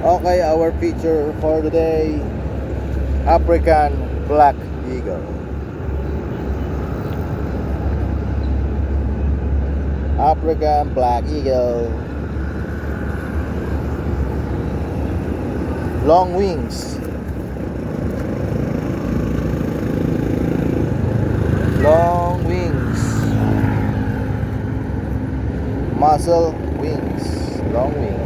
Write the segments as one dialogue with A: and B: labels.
A: Okay, our feature for today, African Black Eagle. African Black Eagle. Long wings. Long wings. Muscle wings. Long wings.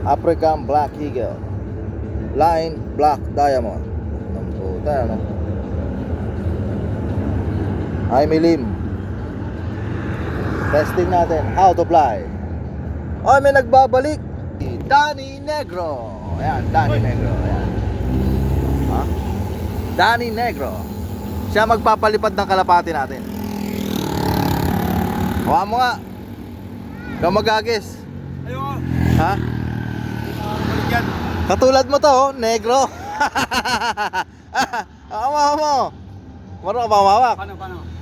A: African Black Eagle. Line Black Diamond. Ang puta, ano? Ay, milim. Testing natin how to fly. Oh, may nagbabalik. Danny Negro. Ayan, Danny Negro. Ayan. Ha? Danny Negro. Siya magpapalipad ng kalapati natin. Hawa mo nga. Ikaw mag-agis.
B: Ayun.
A: Ha?
B: Balikan.
A: Katulad mo to, oh, negro. Hawa mo. Marunong ka ba humawak?
B: Paano?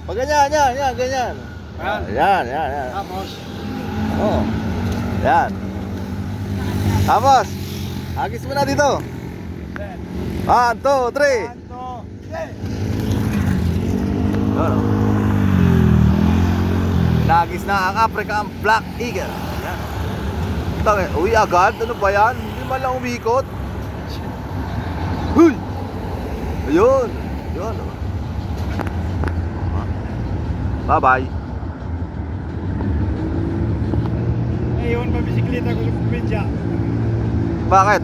A: Pag ganyan, ganyan.
B: Ayan.
A: Yan.
B: Tapos.
A: Oo. Yan. Tapos, agis mo na dito. 1, 2, 3.
B: Santo. Yay!
A: Ano? Nagis na ang African Black Eagle. Yan. Uy, agad? Ano ba yan? Hindi man lang umikot. Huy! Ayun. Yun. Bye-bye.
B: Ayun, pabisikleta ko sa probinsya.
A: Bakit?